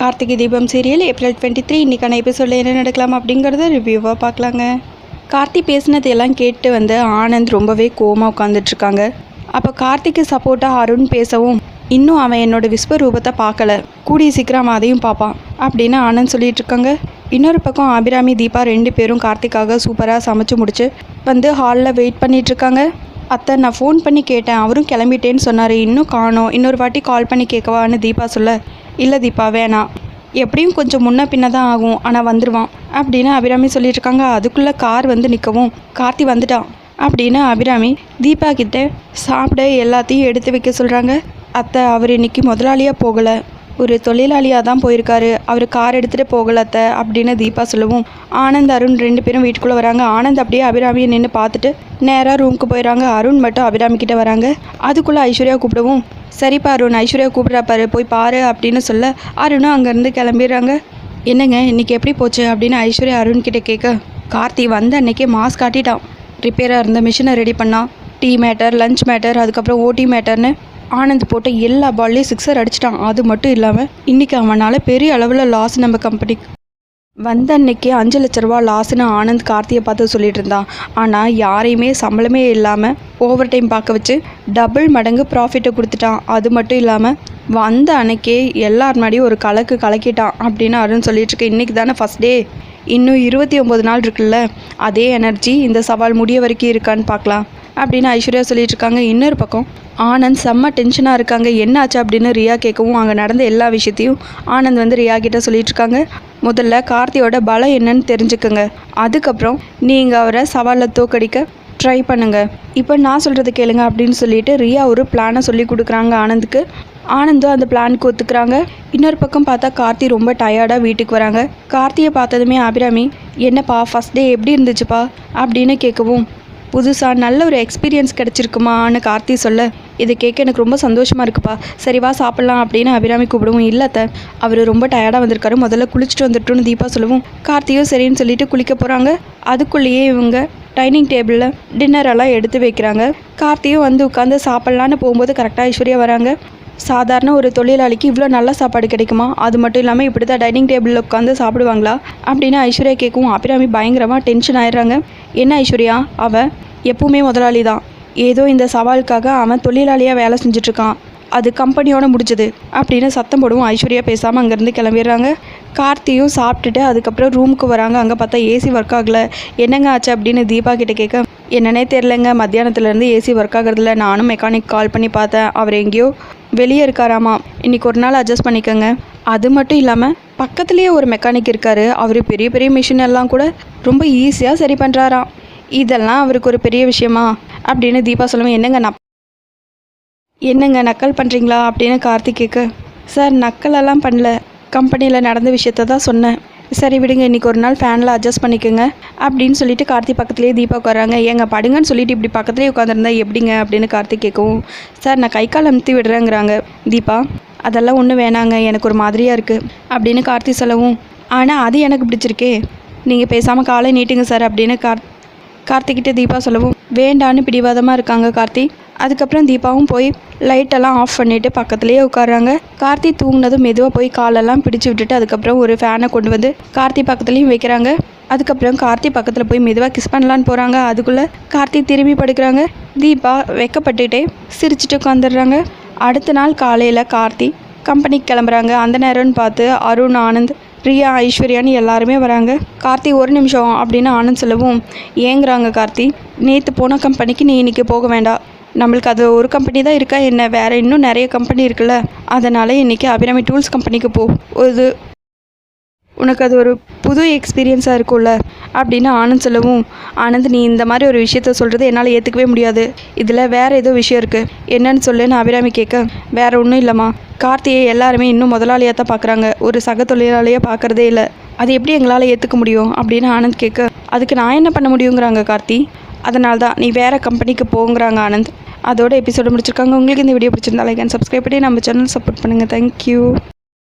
Karthigai Deepam serial April 23 இன்றைக்கான எபிசோடில் என்ன நடக்கலாம் அப்படிங்கிறத ரிவ்யூவாக பார்க்கலாங்க. கார்த்தி பேசினது எல்லாம் கேட்டு வந்து ஆனந்த் ரொம்பவே கோவமாக உட்காந்துட்ருக்காங்க. அப்போ கார்த்திக்கு சப்போர்ட்டாக அருண் பேசவும், இன்னும் அவன் என்னோட விஸ்வரூபத்தை பார்க்கல, கூடிய சீக்கிரம் அதையும் பார்ப்பான் அப்படின்னு ஆனந்த் சொல்லிட்டு இருக்காங்க. இன்னொரு பக்கம் அபிராமி தீபா 2 பேரும் கார்த்திக்காக சூப்பராக சமைச்சு முடிச்சு வந்து ஹாலில் வெயிட் பண்ணிகிட்ருக்காங்க. அத்தை, நான் ஃபோன் பண்ணி கேட்டேன், அவரும் கிளம்பிட்டேன்னு சொன்னார், இன்னும் காணோம், இன்னொரு வாட்டி கால் பண்ணி கேட்கவான்னு தீபா சொல்ல, இல்லை தீபா வேணாம், எப்படியும் கொஞ்சம் முன்ன பின்ன தான் ஆகும், ஆனால் வந்துடுவான் அப்படின்னு அபிராமி சொல்லிட்டு இருக்காங்க. அதுக்குள்ளே கார் வந்து நிற்கவும், கார்த்தி வந்துட்டான் அப்படின்னு அபிராமி தீபா கிட்ட சாப்பிட எல்லாத்தையும் எடுத்து வைக்க சொல்கிறாங்க. அத்தை, அவர் இன்னைக்கு முதலாளியாக போகலை, ஒரு தொழிலாளியாக தான் போயிருக்காரு, அவர் கார் எடுத்துகிட்டு போகலத்த அப்படின்னு தீபா சொல்லவும், ஆனந்த் அருண் 2 பேரும் வீட்டுக்குள்ளே வராங்க. ஆனந்த் அப்படியே அபிராமியை நின்று பார்த்துட்டு நேராக ரூமுக்கு போயிடறாங்க. அருண் மட்டும் அபிராமி கிட்டே வராங்க. அதுக்குள்ளே ஐஸ்வர்யா கூப்பிடவும், சரிப்பா அருண், ஐஸ்வர்யா கூப்பிட்றாப்பாரு, போய் பாரு அப்படின்னு சொல்ல அருணும் அங்கேருந்து கிளம்பிடுறாங்க. என்னங்க இன்னைக்கு எப்படி போச்சு அப்படின்னு ஐஸ்வர்யா அருண் கிட்டே கேட்க, கார்த்தி வந்து அன்றைக்கே மாஸ்க் காட்டிட்டான், ரிப்பேராக இருந்த மிஷினை ரெடி பண்ணான், டீ மேட்டர், லஞ்ச் மேட்டர், அதுக்கப்புறம் ஓடி மேட்டர்னு ஆனந்த் போட்ட எல்லா பால்லையும் 6 அடிச்சிட்டான். அது மட்டும் இல்லாமல் இன்றைக்கி அவனால் பெரிய அளவில் லாஸ் நம்ம கம்பெனிக்கு வந்த அன்னைக்கு 5 லட்ச ரூபா லாஸ்ன்னு ஆனந்த் கார்த்தியை பார்த்து சொல்லிட்டு இருந்தான். ஆனால் யாரையுமே சம்பளமே இல்லாமல் ஓவர் டைம் பார்க்க வச்சு டபுள் மடங்கு ப்ராஃபிட்டை கொடுத்துட்டான். அது மட்டும் இல்லாமல் வந்த அன்னைக்கே எல்லார் முன்னாடியும் ஒரு கலக்கிட்டான் அப்படின்னு அருண் சொல்லிட்டு இருக்கு. இன்றைக்கி தானே ஃபஸ்ட் டே, இன்னும் 29 நாள் இருக்குல்ல, அதே எனர்ஜி இந்த சவால் முடிய வரைக்கும் இருக்கான்னு பார்க்கலாம் அப்படின்னு ஐஸ்வர்யா சொல்லிட்டு இருக்காங்க. இன்னொரு பக்கம் ஆனந்த் செம்ம டென்ஷனாக இருக்காங்க. என்னாச்சு அப்படின்னு ரியா கேட்கவும், அங்கே நடந்த எல்லா விஷயத்தையும் ஆனந்த் வந்து ரியா கிட்ட சொல்லிட்டு இருக்காங்க. முதல்ல கார்த்தியோட பலம் என்னன்னு தெரிஞ்சுக்கோங்க, அதுக்கப்புறம் நீங்கள் அவரை சவாலில் தோக்கடிக்க ட்ரை பண்ணுங்கள், இப்போ நான் சொல்கிறது கேளுங்க அப்படின்னு சொல்லிட்டு ரியா ஒரு பிளானை சொல்லி கொடுக்குறாங்க ஆனந்துக்கு. ஆனந்தும் அந்த பிளானுக்கு ஒத்துக்கிறாங்க. இன்னொரு பக்கம் பார்த்தா கார்த்தி ரொம்ப டயர்டாக வீட்டுக்கு வராங்க. கார்த்தியை பார்த்ததுமே அபிராமி, என்னப்பா ஃபஸ்ட் டே எப்படி இருந்துச்சுப்பா அப்படின்னு கேட்கவும், புதுசாக நல்ல ஒரு எக்ஸ்பீரியன்ஸ் கிடச்சிருக்குமான்னு கார்த்தி சொல்ல, இதை கேட்க எனக்கு ரொம்ப சந்தோஷமாக இருக்குப்பா, சரிவா சாப்பிட்லாம் அப்படின்னு அபிராமி கூப்பிடுவோம். இல்லைத்த, அவர் ரொம்ப டயர்டாக வந்திருக்காரு, முதல்ல குளிச்சுட்டு வந்துட்டோன்னு தீபா சொல்லவும், கார்த்தியும் சரின்னு சொல்லிட்டு குளிக்க போகிறாங்க. அதுக்குள்ளேயே இவங்க டைனிங் டேபிளில் டின்னரெல்லாம் எடுத்து வைக்கிறாங்க. கார்த்தியும் வந்து உட்காந்து சாப்பிட்லான்னு போகும்போது கரெக்டாக ஐஸ்வர்யா வராங்க. சாதாரண ஒரு தொழிலாளிக்கு இவ்வளோ நல்ல சாப்பாடு கிடைக்குமா, அது மட்டும் இல்லாமல் இப்படி தான் டைனிங் டேபிளில் உட்காந்து சாப்பிடுவாங்களா அப்படின்னு ஐஸ்வர்யா கேட்கவும் அபிராமி பயங்கரமாக டென்ஷன் ஆயிடுறாங்க. என்ன ஐஸ்வர்யா, அவன் எப்பவுமே முதலாளி தான், ஏதோ இந்த சவாலுக்காக அவன் தொழிலாளியாக வேலை செஞ்சிட்ருக்கான், அது கம்பெனியோட முடிச்சது அப்படின்னு சத்தம் போடுவோம். ஐஸ்வர்யா பேசாமல் அங்கேருந்து கிளம்பிடுறாங்க. கார்த்தியும் சாப்பிட்டுட்டு அதுக்கப்புறம் ரூமுக்கு வராங்க. அங்கே பார்த்தா ஏசி ஒர்க் ஆகலை. என்னங்க ஆச்சு அப்படின்னு தீபா கிட்ட கேட்க, என்னன்னே தெரிலங்க, மத்தியானத்துலேருந்து ஏசி ஒர்க் ஆகிறதில்ல, நானும் மெக்கானிக் கால் பண்ணி பார்த்தேன், அவர் எங்கேயோ வெளியே இருக்காராமா, இன்றைக்கி ஒரு நாள் அட்ஜஸ்ட் பண்ணிக்கோங்க. அது மட்டும் இல்லாமல் பக்கத்துலேயே ஒரு மெக்கானிக் இருக்கார், அவர் பெரிய பெரிய மிஷின் எல்லாம் கூட ரொம்ப ஈஸியாக சரி பண்ணுறாராம், இதெல்லாம் அவருக்கு ஒரு பெரிய விஷயமா அப்படின்னு தீபா சொல்லுவேன். என்னங்க நக்கல் பண்ணுறீங்களா அப்படின்னு கார்த்திக் கேட்க, சார் நக்கலெல்லாம் பண்ணல, கம்பெனியில் நடந்த விஷயத்த தான் சொன்னேன், சரி விடுங்க, இன்றைக்கி ஒரு நாள் ஃபேனில் அட்ஜஸ்ட் பண்ணிக்கோங்க அப்படின்னு சொல்லிட்டு கார்த்திக் பக்கத்துலேயே தீபாவுக்கு வராங்க. ஏங்க படுங்கன்னு சொல்லிட்டு இப்படி பக்கத்துலேயே உட்காந்துருந்தா எப்படிங்க அப்படின்னு கார்த்திக் கேட்கவும், சார் நான் கை கால் அமுத்தி விடுறேங்கிறாங்க தீபா, அதெல்லாம் ஒன்றும் வேணாங்க, எனக்கு ஒரு மாதிரியாக இருக்குது அப்படின்னு கார்த்திக் சொல்லவும், ஆனால் அது எனக்கு பிடிச்சிருக்கே, நீங்கள் பேசாமல் காலை நீட்டுங்க சார் அப்படின்னு கார்த்திக்கிட்ட தீபா சொல்லவும், வேண்டான்னு பிடிவாதமாக இருக்காங்க கார்த்தி. அதுக்கப்புறம் தீபாவும் போய் லைட்டெல்லாம் ஆஃப் பண்ணிவிட்டு பக்கத்துலேயே உட்காடுறாங்க. கார்த்தி தூங்கினதும் மெதுவாக போய் காலெல்லாம் பிடிச்சி விட்டுட்டு அதுக்கப்புறம் ஒரு ஃபேனை கொண்டு வந்து கார்த்தி பக்கத்துலேயும் வைக்கிறாங்க. அதுக்கப்புறம் கார்த்தி பக்கத்தில் போய் மெதுவாக கிஸ் பண்ணலான்னு போகிறாங்க. அதுக்குள்ளே கார்த்தி திரும்பி படுக்கிறாங்க. தீபா வெக்கப்பட்டுட்டே சிரிச்சுட்டு உட்காந்துடுறாங்க. அடுத்த நாள் காலையில் கார்த்தி கம்பெனிக்கு கிளம்புறாங்க. அந்த நேரம்னு பார்த்து அருண், ஆனந்த், ரியா, ஐஸ்வர்யான்னு எல்லாருமே வராங்க. கார்த்தி ஒரு நிமிஷம் அப்படின்னு ஆனந்த் சொல்லவும், ஏங்குறாங்க கார்த்தி, நேற்று போன கம்பெனிக்கு நீ இன்றைக்கி போக வேண்டாம், நம்மளுக்கு அது ஒரு கம்பெனி தான் இருக்கா என்ன, வேறு இன்னும் நிறைய கம்பெனி இருக்குல்ல, அதனால் இன்றைக்கி அபிராமி டூல்ஸ் கம்பெனிக்கு போ, உனக்கு அது ஒரு புது எக்ஸ்பீரியன்ஸாக இருக்கும்ல அப்படின்னு ஆனந்த் சொல்லவும், ஆனந்த் நீ இந்த மாதிரி ஒரு விஷயத்த சொல்கிறது என்னால் ஏற்றுக்கவே முடியாது, இதில் வேறு ஏதோ விஷயம் இருக்குது, என்னன்னு சொல்லுன்னு அபிராமி கேட்க, வேறு ஒன்றும் இல்லைம்மா, கார்த்தியை எல்லாருமே இன்னும் முதலாளியாக தான் பார்க்குறாங்க, ஒரு சக தொழிலாளியாக பார்க்குறதே இல்லை, அது எப்படி எங்களால் ஏற்றுக்க முடியும் அப்படின்னு ஆனந்த் கேட்க, அதுக்கு நான் என்ன பண்ண முடியுங்கிறாங்க கார்த்தி, அதனால தான் நீ வேறு கம்பெனிக்கு போங்கிறாங்க ஆனந்த். அதோட எபிசோடு முடிச்சிருக்காங்க. உங்களுக்கு இந்த வீடியோ பிடிச்சிருந்தா லைக் அண்ட் சப்ஸ்கிரைப் பண்ணி நம்ம சேனல் சப்போர்ட் பண்ணுங்கள். தேங்க்யூ.